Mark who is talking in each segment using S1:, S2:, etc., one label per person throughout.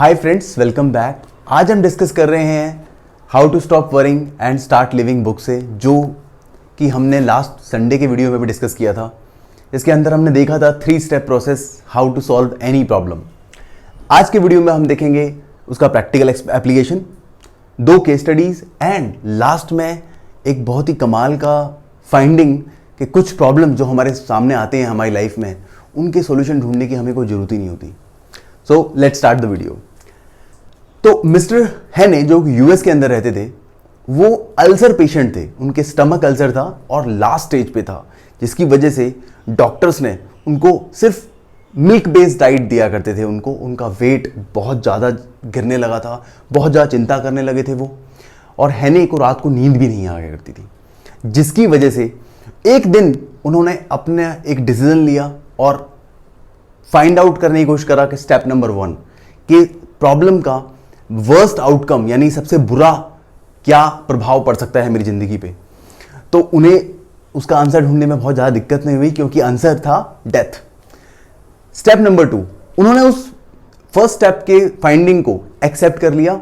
S1: Hi friends, welcome back. आज हम discuss कर रहे हैं how to stop worrying and start living book से, जो कि हमने लास्ट संडे के वीडियो में भी डिस्कस किया था। इसके अंदर हमने देखा था 3 step process how to solve any problem. आज के वीडियो में हम देखेंगे उसका practical application, 2 case studies and last में एक बहुत ही कमाल का फाइंडिंग कि कुछ प्रॉब्लम जो हमारे सामने आते हैं हमारी लाइफ में, उनके सॉल्यूशन ढूंढने की हमें कोई ज़रूरत ही नहीं होती। So let's start the video. तो मिस्टर हेने जो यूएस के अंदर रहते थे, वो अल्सर पेशेंट थे। उनके स्टमक अल्सर था और लास्ट स्टेज पे था, जिसकी वजह से डॉक्टर्स ने उनको सिर्फ मिल्क बेस्ड डाइट दिया करते थे। उनका वेट बहुत ज़्यादा गिरने लगा था, बहुत ज़्यादा चिंता करने लगे थे वो, और हेने को रात को नींद भी नहीं आया करती थी। जिसकी वजह से एक दिन उन्होंने अपने एक डिसीजन लिया और फाइंड आउट करने की कोशिश करा कि स्टेप नंबर 1 कि प्रॉब्लम का वर्स्ट आउटकम यानी सबसे बुरा क्या प्रभाव पड़ सकता है मेरी जिंदगी पे। तो उन्हें उसका आंसर ढूंढने में बहुत ज़्यादा दिक्कत नहीं हुई, क्योंकि आंसर था डेथ। स्टेप नंबर 2, उन्होंने उस फर्स्ट स्टेप के फाइंडिंग को एक्सेप्ट कर लिया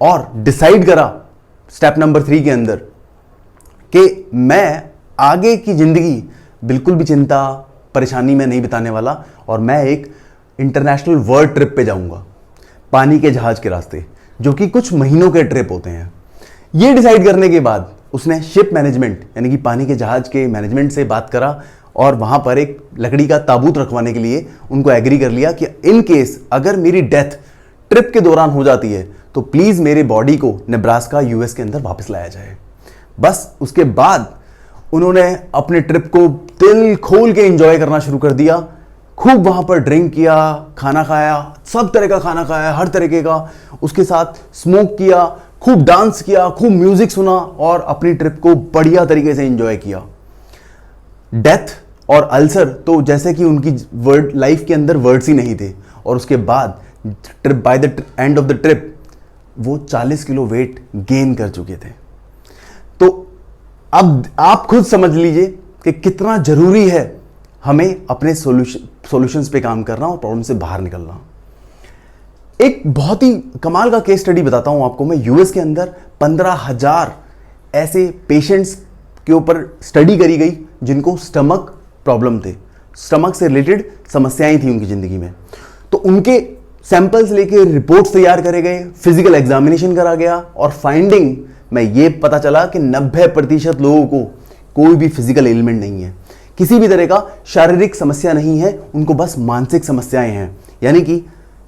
S1: और डिसाइड करा स्टेप नंबर 3 के अंदर कि मैं आगे की जिंदगी बिल्कुल भी चिंता परेशानी में नहीं बिताने वाला, और मैं एक इंटरनेशनल वर्ल्ड ट्रिप पे जाऊंगा, पानी के जहाज के रास्ते, जो कि कुछ महीनों के ट्रिप होते हैं। ये डिसाइड करने के बाद उसने शिप मैनेजमेंट यानी कि पानी के जहाज के मैनेजमेंट से बात करा और वहां पर एक लकड़ी का ताबूत रखवाने के लिए उनको एग्री कर लिया कि इन केस अगर मेरी डेथ ट्रिप के दौरान हो जाती है तो प्लीज मेरे बॉडी को नेब्रास्का यूएस के अंदर वापस लाया जाए। बस उसके बाद उन्होंने अपने ट्रिप को दिल खोल के एंजॉय करना शुरू कर दिया। खूब वहां पर ड्रिंक किया, खाना खाया, सब तरह का खाना खाया, हर तरीके का, उसके साथ स्मोक किया, खूब डांस किया, खूब म्यूजिक सुना और अपनी ट्रिप को बढ़िया तरीके से एंजॉय किया। डेथ और अल्सर तो जैसे कि उनकी वर्ड लाइफ के अंदर वर्ड्स ही नहीं थे, और उसके बाद trip by the end of the trip वो 40 किलो वेट गेन कर चुके थे। तो अब आप खुद समझ लीजिए कि कितना जरूरी है हमें अपने सॉल्यूशंस पे काम करना और प्रॉब्लम से बाहर निकलना। एक बहुत ही कमाल का केस स्टडी बताता हूं आपको मैं। यूएस के अंदर 15,000 ऐसे पेशेंट्स के ऊपर स्टडी करी गई जिनको स्टमक प्रॉब्लम थे, स्टमक से रिलेटेड समस्याएं थी उनकी जिंदगी में। तो उनके सैंपल्स लेके रिपोर्ट्स तैयार करे गए, फिजिकल एग्जामिनेशन करा गया, और फाइंडिंग में ये पता चला कि 90% लोगों को कोई भी फिजिकल एलिमेंट नहीं है, किसी भी तरह का शारीरिक समस्या नहीं है, उनको बस मानसिक समस्याएं हैं, यानी कि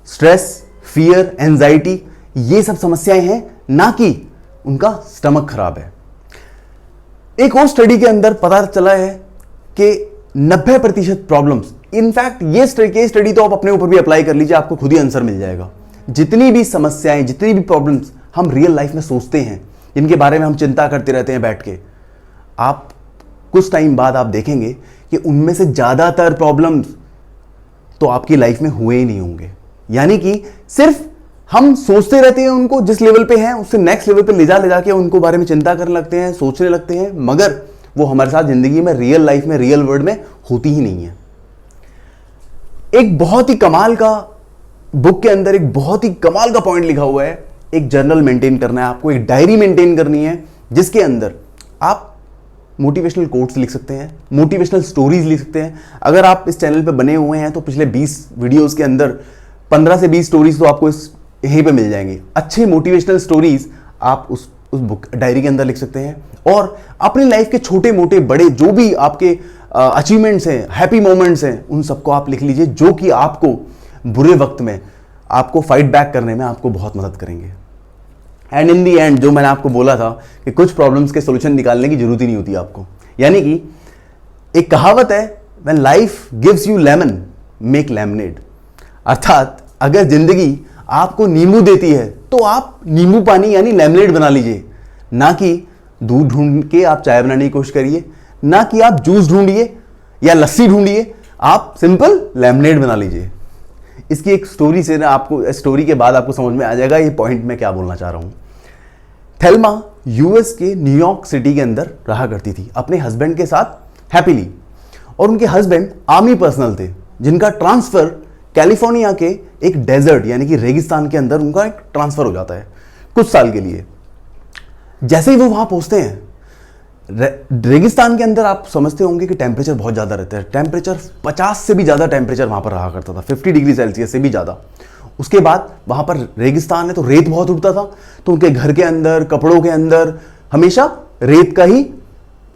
S1: स्ट्रेस, फियर, एंजाइटी, ये सब समस्याएं हैं, ना कि उनका स्टमक खराब है। एक और स्टडी के अंदर पता चला है कि 90% प्रॉब्लम्स, इनफैक्ट ये केस स्टडी तो आप अपने ऊपर भी अप्लाई कर लीजिए, आपको खुद ही आंसर मिल जाएगा। जितनी भी समस्याएं, जितनी भी प्रॉब्लम्स हम रियल लाइफ में सोचते हैं, जिनके बारे में हम चिंता करते रहते हैं बैठ के, आप कुछ टाइम बाद आप देखेंगे कि उनमें से ज़्यादातर प्रॉब्लम्स तो आपकी लाइफ में हुए ही नहीं होंगे। यानी कि सिर्फ हम सोचते रहते हैं उनको, जिस लेवल पे हैं उससे नेक्स्ट लेवल पे ले जा के उनको बारे में चिंता करने लगते हैं, सोचने लगते हैं, मगर वो हमारे साथ जिंदगी में रियल लाइफ में, रियल वर्ल्ड में होती ही नहीं है। एक बहुत ही कमाल का बुक के अंदर एक बहुत ही कमाल का पॉइंट लिखा हुआ है। एक जर्नल मेंटेन करना है आपको, एक डायरी मेंटेन करनी है, जिसके अंदर आप मोटिवेशनल कोट्स लिख सकते हैं, मोटिवेशनल स्टोरीज लिख सकते हैं। अगर आप इस चैनल पे बने हुए हैं तो पिछले 20 वीडियोस के अंदर 15 से 20 स्टोरीज तो आपको यहीं पे मिल जाएंगी। अच्छे मोटिवेशनल स्टोरीज आप उस बुक डायरी के अंदर लिख सकते हैं, और अपनी लाइफ के छोटे मोटे बड़े जो भी आपके अचीवमेंट्स हैं, हैप्पी मोमेंट्स हैं, उन सबको आप लिख लीजिए, जो कि आपको बुरे वक्त में आपको फाइट बैक करने में आपको बहुत मदद करेंगे। एंड इन दी एंड, जो मैंने आपको बोला था कि कुछ प्रॉब्लम्स के सॉल्यूशन निकालने की जरूरत ही नहीं होती आपको। यानी कि एक कहावत है, when life gives you lemon make lemonade, अर्थात अगर जिंदगी आपको नींबू देती है तो आप नींबू पानी यानी लेमनेड बना लीजिए, ना कि दूध ढूंढ के आप चाय बनाने की कोशिश करिए, ना कि आप जूस ढूंढिए या लस्सी ढूंढिए, आप सिंपल लेमनेड बना लीजिए। इसकी एक स्टोरी से ना, आपको स्टोरी के बाद आपको समझ में आ जाएगा ये पॉइंट मैं क्या बोलना चाह रहा हूं। थेल्मा यूएस के न्यूयॉर्क सिटी के अंदर रहा करती थी अपने हस्बैंड के साथ हैप्पीली, और उनके हस्बैंड आर्मी पर्सनल थे जिनका ट्रांसफर कैलिफोर्निया के एक डेजर्ट यानी कि रेगिस्तान के अंदर उनका एक ट्रांसफ़र हो जाता है कुछ साल के लिए। जैसे ही वो वहाँ पहुँचते हैं, रेगिस्तान के अंदर आप समझते होंगे कि टेम्परेचर बहुत ज़्यादा रहता है। टेम्परेचर 50 से भी ज़्यादा टेम्परेचर वहाँ पर रहा करता था, 50 डिग्री सेल्सियस से भी ज़्यादा। उसके बाद वहाँ पर रेगिस्तान है तो रेत बहुत उड़ता था, तो उनके घर के अंदर, कपड़ों के अंदर हमेशा रेत का ही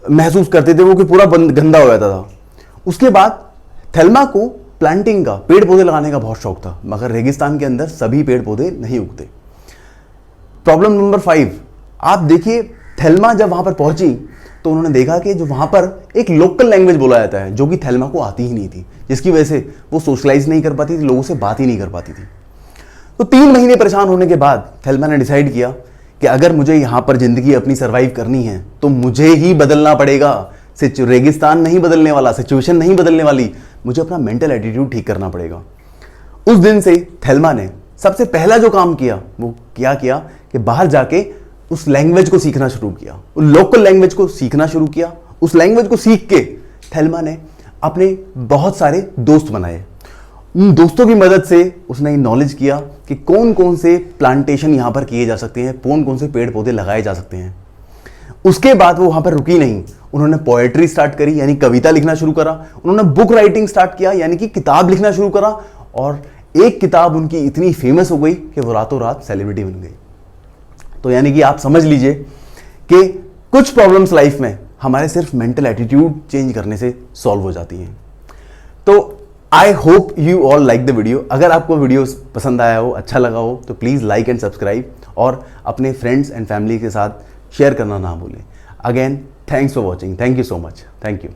S1: महसूस करते थे वो, कि पूरा गंदा हो जाता था। उसके बाद थेल्मा को प्लांटिंग का, पेड़ पौधे लगाने का बहुत शौक था, मगर रेगिस्तान के अंदर सभी पेड़ पौधे नहीं उगते। प्रॉब्लम नंबर 5, आप देखिए थेल्मा जब वहाँ पर पहुँची तो उन्होंने देखा कि जो वहाँ पर एक लोकल लैंग्वेज बोला जाता है जो कि थेल्मा को आती ही नहीं थी, जिसकी वजह से वो सोशलाइज नहीं कर पाती थी, लोगों से बात ही नहीं कर पाती थी। तो 3 महीने परेशान होने के बाद थेल्मा ने डिसाइड किया कि अगर मुझे यहाँ पर ज़िंदगी अपनी सर्वाइव करनी है तो मुझे ही बदलना पड़ेगा। रेगिस्तान नहीं बदलने वाला, सिचुएशन नहीं बदलने वाली, मुझे अपना मेंटल एटीट्यूड ठीक करना पड़ेगा। उस दिन से थेल्मा ने सबसे पहला जो काम किया वो क्या किया कि बाहर जाके उस लैंग्वेज को सीखना शुरू किया, उस लोकल लैंग्वेज को सीखना शुरू किया। उस लैंग्वेज को सीख के थेल्मा ने अपने बहुत सारे दोस्त बनाए। उन दोस्तों की मदद से उसने नॉलेज किया कि कौन कौन से प्लांटेशन यहाँ पर किए जा सकते हैं, कौन कौन से पेड़ पौधे लगाए जा सकते हैं। उसके बाद वो वहाँ पर रुकी नहीं, उन्होंने पोएट्री स्टार्ट करी यानी कविता लिखना शुरू करा। उन्होंने बुक राइटिंग स्टार्ट किया यानी कि किताब लिखना शुरू करा, और एक किताब उनकी इतनी फेमस हो गई कि वो रातों रात सेलिब्रिटी बन गई। तो यानी कि आप समझ लीजिए कि कुछ प्रॉब्लम्स लाइफ में हमारे सिर्फ मेंटल एटीट्यूड चेंज करने से सॉल्व हो जाती हैं। तो I hope you all like the video. अगर आपको वीडियो पसंद आया हो, अच्छा लगा हो, तो प्लीज़ लाइक एंड सब्सक्राइब, और अपने फ्रेंड्स एंड फैमिली के साथ शेयर करना ना भूलें। Again thanks for watching, thank you so much, thank you.